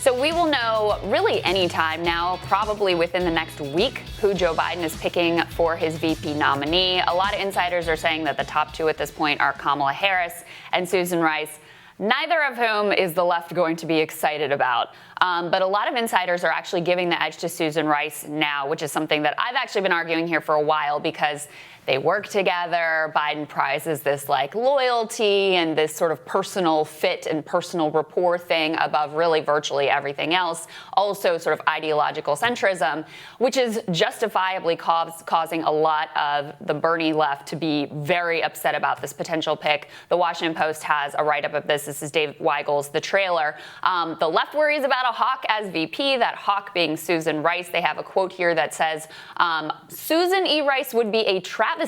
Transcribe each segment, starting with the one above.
So we will know really any time now, probably within the next week, who Joe Biden is picking for his VP nominee. A lot of insiders are saying that the top two at this point are Kamala Harris and Susan Rice, neither of whom is the left going to be excited about. But a lot of insiders are actually giving the edge to Susan Rice now, which is something that I've actually been arguing here for a while because they work together. Biden prizes this like loyalty and this sort of personal fit and personal rapport thing above really virtually everything else. Also sort of ideological centrism, which is justifiably causing a lot of the Bernie left to be very upset about this potential pick. The Washington Post has a write-up of this. This is Dave Weigel's The Trailer. The left worries about a hawk as VP, that hawk being Susan Rice. They have a quote here that says, Susan E. Rice would be a travesty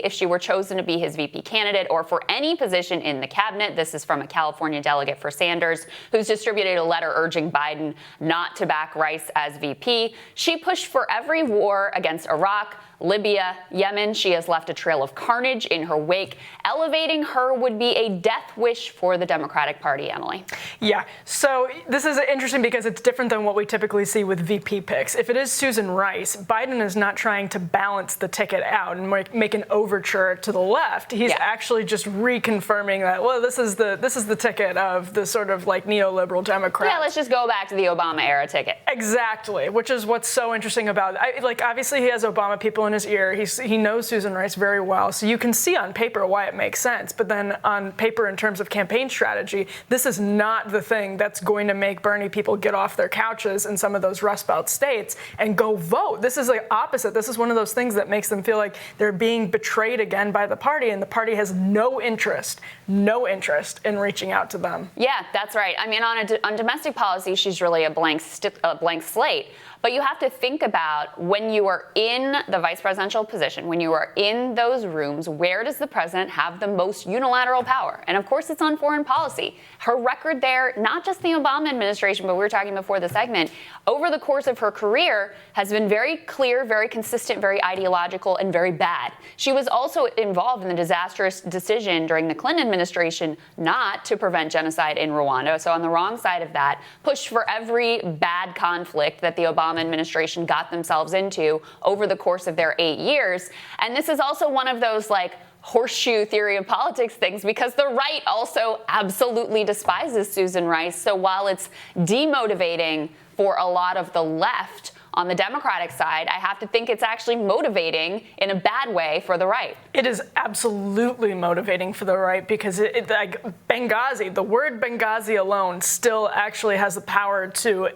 if she were chosen to be his VP candidate or for any position in the cabinet. This is from a California delegate for Sanders, who's distributed a letter urging Biden not to back Rice as VP. She pushed for every war against Iraq, Libya, Yemen. She has left a trail of carnage in her wake. Elevating her would be a death wish for the Democratic Party, Emily. Yeah, so this is interesting because it's different than what we typically see with VP picks. If it is Susan Rice, Biden is not trying to balance the ticket out and make an overture to the left. He's actually just reconfirming that, well, this is the ticket of the sort of like neoliberal Democrats. Yeah, let's just go back to the Obama era ticket. Exactly, which is what's so interesting about it. Like, obviously he has Obama people in his ear. He knows Susan Rice very well, so you can see on paper why it makes sense. But then on paper, in terms of campaign strategy, this is not the thing that's going to make Bernie people get off their couches in some of those Rust Belt states and go vote. This is the opposite. This is one of those things that makes them feel like they're being betrayed again by the party, and the party has no interest in reaching out to them. Yeah, that's right. I mean, on domestic policy, she's really a blank slate. But you have to think about when you are in the vice presidential position, when you are in those rooms, where does the president have the most unilateral power? And of course, it's on foreign policy. Her record there, not just the Obama administration, but we were talking before the segment, over the course of her career has been very clear, very consistent, very ideological, and very bad. She was also involved in the disastrous decision during the Clinton administration not to prevent genocide in Rwanda. So on the wrong side of that, pushed for every bad conflict that the Obama administration got themselves into over the course of their 8 years. And this is also one of those like horseshoe theory of politics things because the right also absolutely despises Susan Rice. So while it's demotivating for a lot of the left on the Democratic side, I have to think it's actually motivating in a bad way for the right. It is absolutely motivating for the right because like Benghazi, the word Benghazi alone still actually has the power to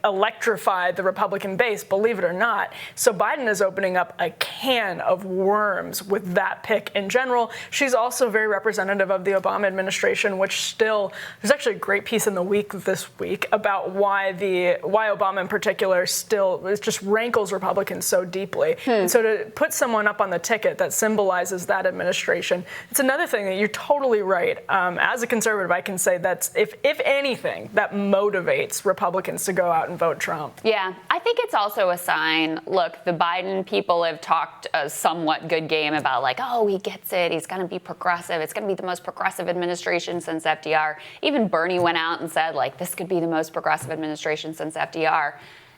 electrify the Republican base, believe it or not. So Biden is opening up a can of worms with that pick in general. She's also very representative of the Obama administration, which still, there's actually a great piece in the Week this week about why Obama in particular still it just rankles Republicans so deeply. And so to put someone up on the ticket that symbolizes that administration, it's another thing that you're totally right. As a conservative, I can say that's, if anything, that motivates Republicans to go out and vote Trump. Yeah, I think it's also a sign. Look, the Biden people have talked a somewhat good game about like, oh, he gets it. He's going to be progressive. It's going to be the most progressive administration since FDR. Even Bernie went out and said, like, this could be the most progressive administration since FDR.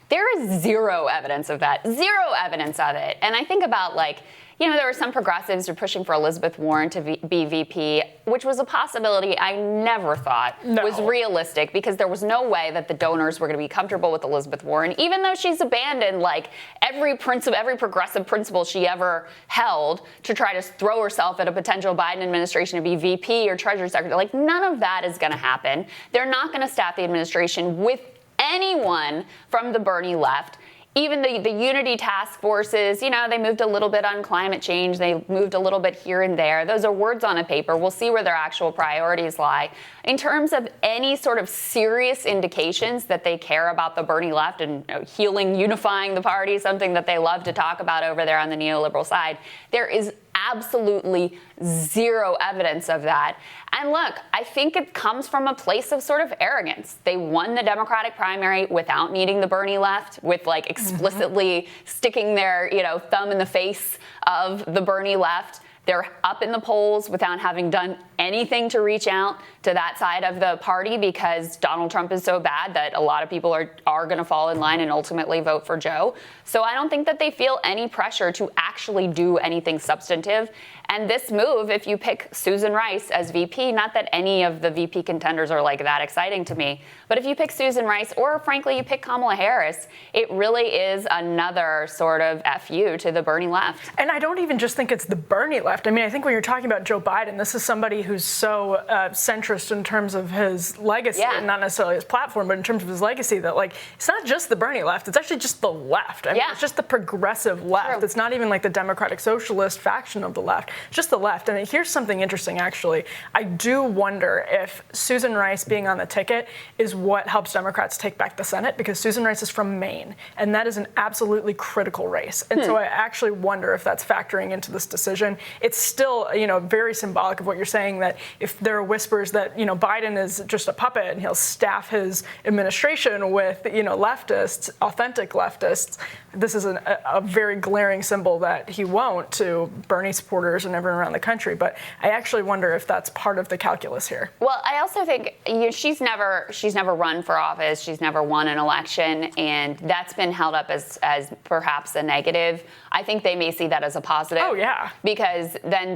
There is zero evidence of that, zero evidence of it. And I think about like, you know, there were some progressives who were pushing for Elizabeth Warren to be VP, which was a possibility I never thought was realistic because there was no way that the donors were going to be comfortable with Elizabeth Warren, even though she's abandoned like every progressive principle she ever held to try to throw herself at a potential Biden administration to be VP or Treasury Secretary. Like none of that is going to happen. They're not going to staff the administration with anyone from the Bernie left. Even the unity task forces, you know, they moved a little bit on climate change. They moved a little bit here and there. Those are words on a paper. We'll see where their actual priorities lie. In terms of any sort of serious indications that they care about the Bernie left and healing, unifying the party, something that they love to talk about over there on the neoliberal side, there is absolutely zero evidence of that. And look, I think it comes from a place of sort of arrogance. They won the Democratic primary without needing the Bernie left, with like explicitly sticking their, thumb in the face of the Bernie left. They're up in the polls without having done anything to reach out to that side of the party because Donald Trump is so bad that a lot of people are going to fall in line and ultimately vote for Joe. So I don't think that they feel any pressure to actually do anything substantive. And this move, if you pick Susan Rice as VP, not that any of the VP contenders are like that exciting to me, but if you pick Susan Rice or frankly you pick Kamala Harris, it really is another sort of FU to the Bernie left. And I don't even just think it's the Bernie left. I mean, I think when you're talking about Joe Biden, this is somebody who's so centrist in terms of his legacy, and not necessarily his platform, but in terms of his legacy, that like it's not just the Bernie left, it's actually just the left. I mean, it's just the progressive left. True. It's not even like the Democratic Socialist faction of the left, just the left. And here's something interesting, actually. I do wonder if Susan Rice being on the ticket is what helps Democrats take back the Senate, because Susan Rice is from Maine, and that is an absolutely critical race. And so I actually wonder if that's factoring into this decision. It's still, very symbolic of what you're saying, that if there are whispers that, Biden is just a puppet and he'll staff his administration with, leftists, authentic leftists, this is a very glaring symbol that he won't to Bernie supporters and everyone around the country. But I actually wonder if that's part of the calculus here. Well, I also think she's never run for office. She's never won an election, and that's been held up as perhaps a negative. I think they may see that as a positive. Oh, yeah. Because then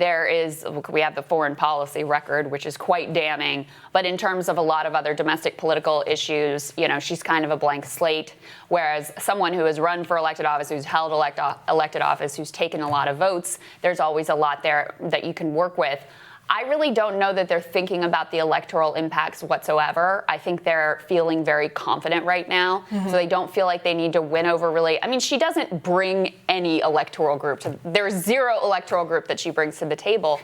we have the foreign policy record, which is quite damning. But in terms of a lot of other domestic political issues, she's kind of a blank slate. Whereas someone who has run for elected office, who's held elected office, who's taken a lot of votes, there's always a lot there that you can work with. I really don't know that they're thinking about the electoral impacts whatsoever. I think they're feeling very confident right now. So they don't feel like they need to win over really. I mean, she doesn't bring any electoral group there's zero electoral group that she brings to the table.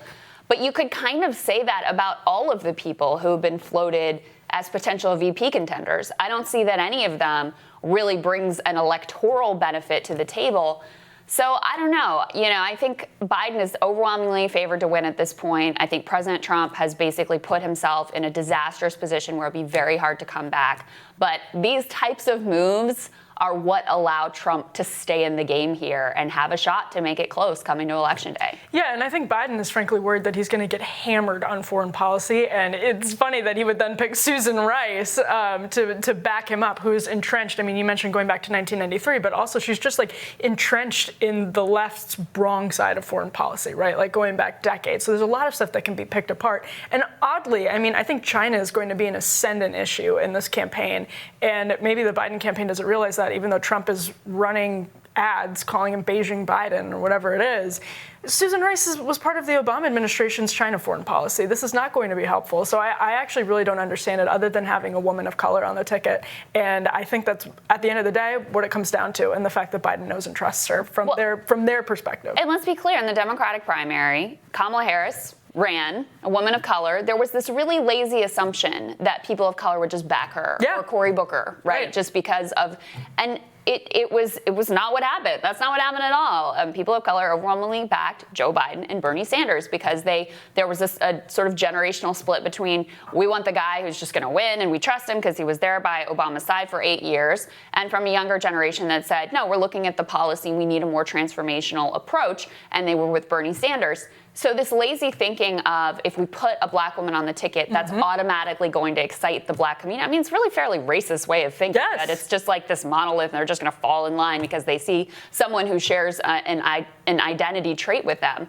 But you could kind of say that about all of the people who have been floated as potential VP contenders. I don't see that any of them really brings an electoral benefit to the table. So I don't know. I think Biden is overwhelmingly favored to win at this point. I think President Trump has basically put himself in a disastrous position where it'll be very hard to come back. But these types of moves are what allow Trump to stay in the game here and have a shot to make it close coming to Election Day. Yeah, and I think Biden is frankly worried that he's going to get hammered on foreign policy. And it's funny that he would then pick Susan Rice to back him up, who's entrenched. I mean, you mentioned going back to 1993, but also she's just like entrenched in the left's wrong side of foreign policy, right? Like going back decades. So there's a lot of stuff that can be picked apart. And oddly, I mean, I think China is going to be an ascendant issue in this campaign. And maybe the Biden campaign doesn't realize that, even though Trump is running ads calling him Beijing Biden or whatever it is. Susan Rice was part of the Obama administration's China foreign policy. This is not going to be helpful. So I actually really don't understand it, other than having a woman of color on the ticket. And I think that's, at the end of the day, what it comes down to, and the fact that Biden knows and trusts her from their perspective. And let's be clear, in the Democratic primary, Kamala Harris ran, a woman of color. There was this really lazy assumption that people of color would just back her, or Cory Booker, right? Just because of, and it was not what happened. That's not what happened at all. People of color overwhelmingly backed Joe Biden and Bernie Sanders because there was a sort of generational split between, we want the guy who's just going to win and we trust him because he was there by Obama's side for 8 years, and from a younger generation that said, no, we're looking at the policy, we need a more transformational approach, and they were with Bernie Sanders. So this lazy thinking of, if we put a black woman on the ticket, that's automatically going to excite the black community. I mean, it's really a fairly racist way of thinking that it's just like this monolith and they're just going to fall in line because they see someone who shares an identity trait with them.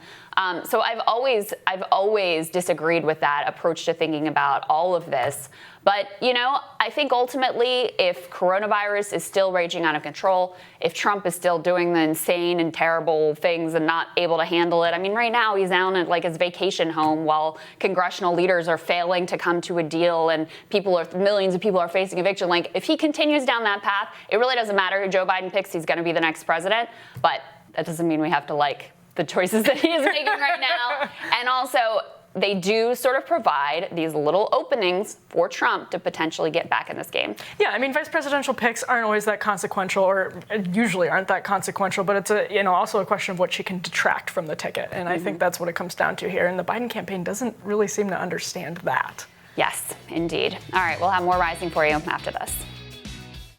So I've always disagreed with that approach to thinking about all of this. But, I think ultimately, if coronavirus is still raging out of control, if Trump is still doing the insane and terrible things and not able to handle it, I mean, right now he's down at his vacation home while congressional leaders are failing to come to a deal and millions of people are facing eviction. If he continues down that path, it really doesn't matter who Joe Biden picks, he's going to be the next president. But that doesn't mean we have to like the choices that he is making right now. And also, they do sort of provide these little openings for Trump to potentially get back in this game. Yeah, I mean, vice presidential picks aren't always that consequential, or usually aren't that consequential, but it's also a question of what she can detract from the ticket. And I think that's what it comes down to here. And the Biden campaign doesn't really seem to understand that. Yes, indeed. All right, we'll have more Rising for you after this.